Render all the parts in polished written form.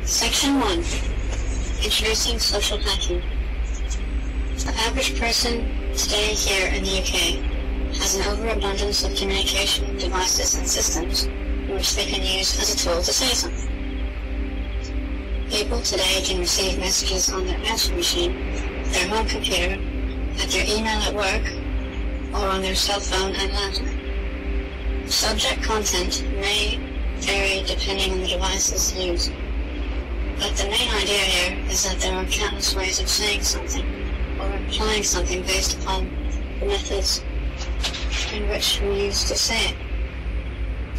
Section 1. Introducing social hacking. The average person today here in the UK has an overabundance of communication devices and systems which they can use as a tool to say something. People today can receive messages on their answering machine, their home computer, at their email at work, or on their cell phone and laptop. Subject content may vary depending on the devices used. But the main idea here is that there are countless ways of saying something or implying something based upon the methods in which we use to say it.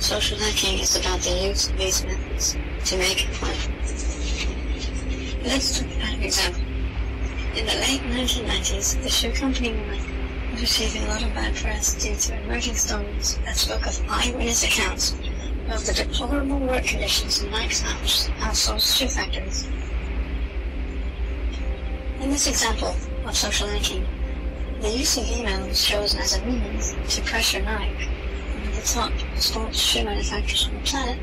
Social hacking is about the use of these methods to make a point. Let's look at an example. In the late 1990s, the shoe company Nike was receiving a lot of bad press due to emerging stories that spoke of eyewitness accounts of the deplorable work conditions in Nike's outsourced shoe factories. In this example of social hacking, the use of email was chosen as a means to pressure Nike, one of the top sports shoe manufacturers on the planet,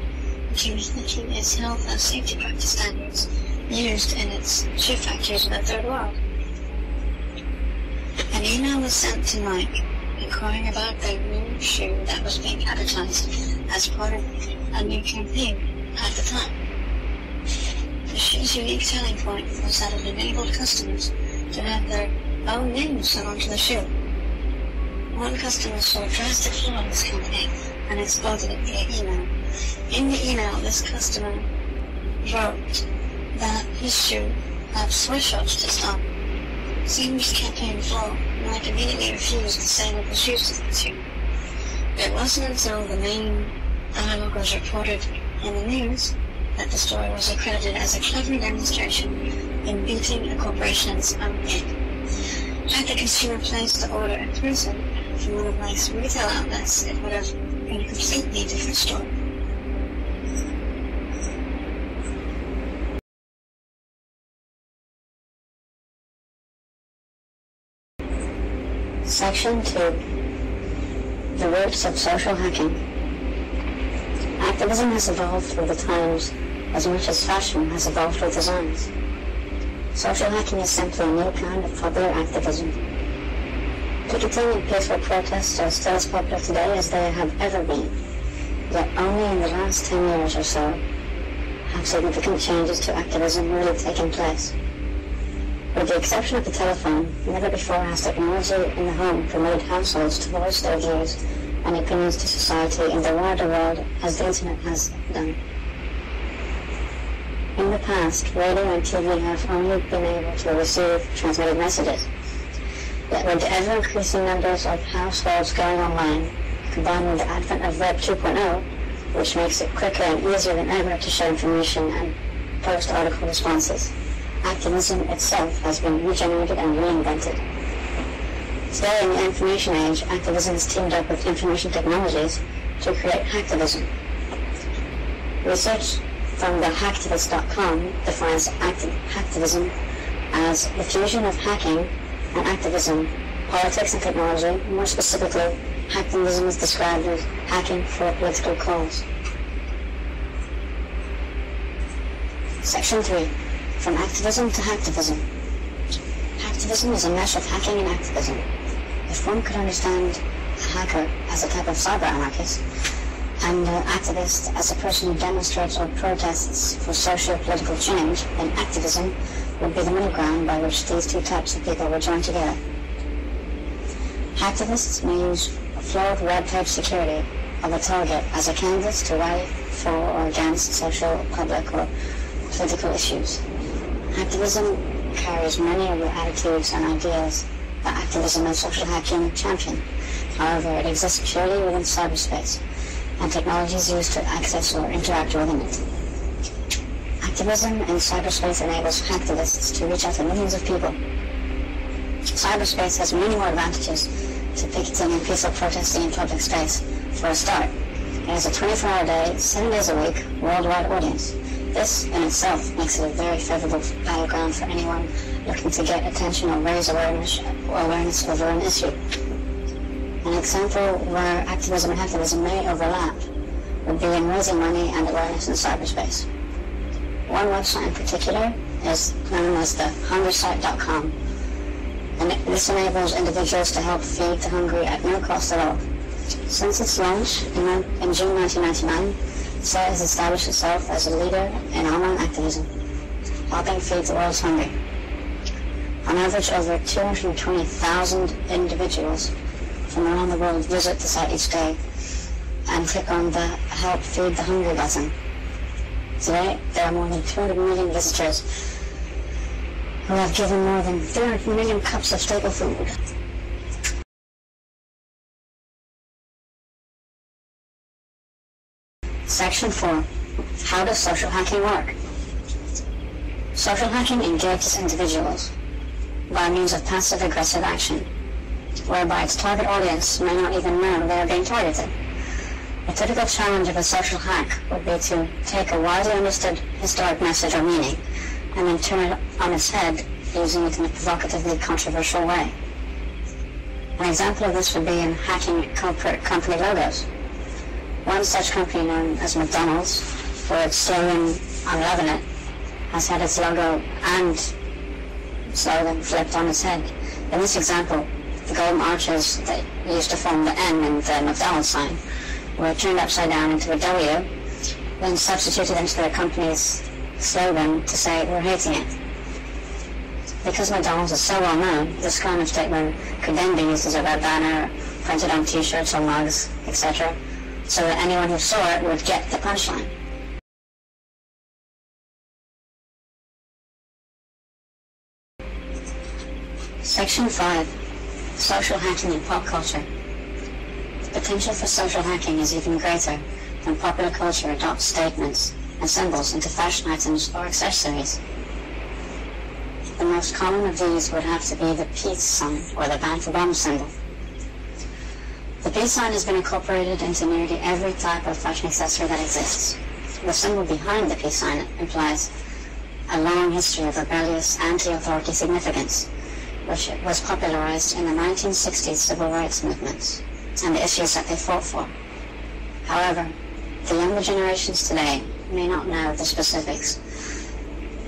into rethinking its health and safety practice standards used in its shoe factories in the Third World. An email was sent to Nike inquiring about their new shoe that was being advertised as part of a new campaign at the time. The shoe's unique selling point was that it enabled customers to have their own names sent onto the shoe. One customer saw a drastic flaw in this campaign and exposed it via email. In the email, this customer wrote that his shoe had sweatshops to stop. Seeing this campaign flaw, Nike immediately refused the sale of the shoes to the consumer. It wasn't until the main dialogue was reported in the news that the story was accredited as a clever demonstration in beating a corporation's own game. Had the consumer placed the order in person from one of Nike's retail outlets, it would have been a completely different story. Section 2. The roots of social hacking. Activism has evolved through the times as much as fashion has evolved with designs. Social hacking is simply a new kind of popular activism. Picketing and peaceful protests are still as popular today as they have ever been, yet only in the last 10 years or so have significant changes to activism really taken place. With the exception of the telephone, never before has technology in the home permitted households to voice their views and opinions to society in the wider world as the internet has done. In the past, radio and TV have only been able to receive transmitted messages. Yet with the ever-increasing numbers of households going online, combined with the advent of Web 2.0, which makes it quicker and easier than ever to share information and post article responses, activism itself has been regenerated and reinvented. Today, in the information age, activism has teamed up with information technologies to create hacktivism. Research from the hacktivist.com defines hacktivism as the fusion of hacking and activism, politics and technology. More specifically, hacktivism is described as hacking for a political cause. Section 3. From activism to hacktivism. Hacktivism is a mesh of hacking and activism. If one could understand a hacker as a type of cyber anarchist, and an activist as a person who demonstrates or protests for socio-political change, then activism would be the middle ground by which these two types of people would join together. Hacktivists may use flawed web page security of a target as a canvas to rally for or against social, public, or political issues. Activism carries many of the attitudes and ideas that activism and social hacking champion. However, it exists purely within cyberspace, and technology is used to access or interact within it. Activism in cyberspace enables hacktivists to reach out to millions of people. Cyberspace has many more advantages to picketing and peaceful protesting in public space. For a start, it has a 24-hour day, 7 days a week, worldwide audience. This in itself makes it a very favorable battleground for anyone looking to get attention or raise awareness over an issue. An example where activism and hacktivism may overlap would be in raising money and awareness in cyberspace. One website in particular is known as the hungersite.com, and this enables individuals to help feed the hungry at no cost at all. Since its launch in June 1999, the site has established itself as a leader in online activism, helping feed the world's hungry. On average, over 220,000 individuals from around the world visit the site each day and click on the Help Feed the Hungry button. Today, there are more than 200 million visitors who have given more than 300 million cups of staple food. Section 4. How does social hacking work? Social hacking engages individuals by means of passive-aggressive action, whereby its target audience may not even know they are being targeted. A typical challenge of a social hack would be to take a widely understood historic message or meaning and then turn it on its head using it in a provocatively controversial way. An example of this would be in hacking corporate company logos. One such company, known as McDonald's, for its slogan, "I'm loving it," has had its logo and slogan flipped on its head. In this example, the golden arches that used to form the N in the McDonald's sign were turned upside down into a W, then substituted into their company's slogan to say, "We're hating it." Because McDonald's is so well known, this kind of statement could then be used as a red banner, printed on t-shirts or mugs, etc., so that anyone who saw it would get the punchline. Section 5. Social hacking in pop culture. The potential for social hacking is even greater when popular culture adopts statements and symbols into fashion items or accessories. The most common of these would have to be the peace sign, or the ban for bomb symbol. The peace sign has been incorporated into nearly every type of fashion accessory that exists. The symbol behind the peace sign implies a long history of rebellious anti-authority significance, which was popularized in the 1960s civil rights movements and the issues that they fought for. However, the younger generations today may not know the specifics.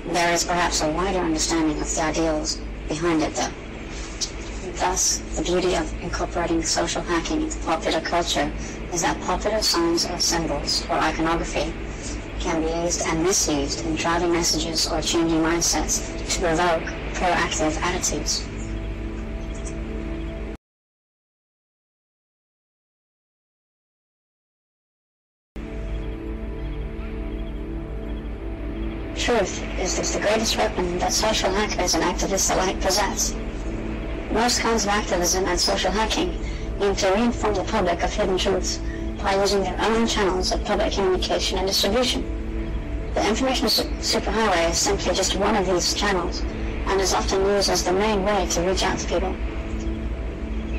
There is perhaps a wider understanding of the ideals behind it, though. Thus, the beauty of incorporating social hacking into popular culture is that popular signs or symbols or iconography can be used and misused in driving messages or changing mindsets to provoke proactive attitudes. Truth is the greatest weapon that social hackers and activists alike possess. Most kinds of activism and social hacking aim to reinform the public of hidden truths by using their own channels of public communication and distribution. The information superhighway is simply just one of these channels and is often used as the main way to reach out to people.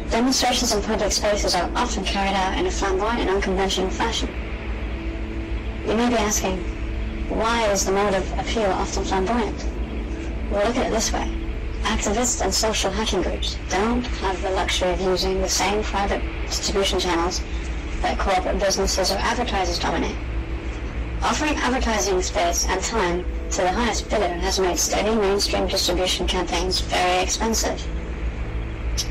Demonstrations in public spaces are often carried out in a flamboyant and unconventional fashion. You may be asking, why is the mode of appeal often flamboyant? Well, look at it this way. Activists and social hacking groups don't have the luxury of using the same private distribution channels that corporate businesses or advertisers dominate. Offering advertising space and time to the highest bidder has made steady mainstream distribution campaigns very expensive.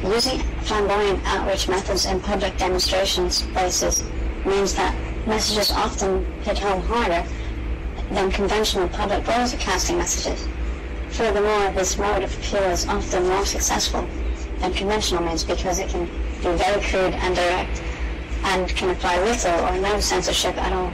Using flamboyant outreach methods in public demonstration spaces means that messages often hit home harder than conventional public broadcasting messages. Furthermore, this mode of appeal is often more successful than conventional means because it can be very crude and direct and can apply little or no censorship at all.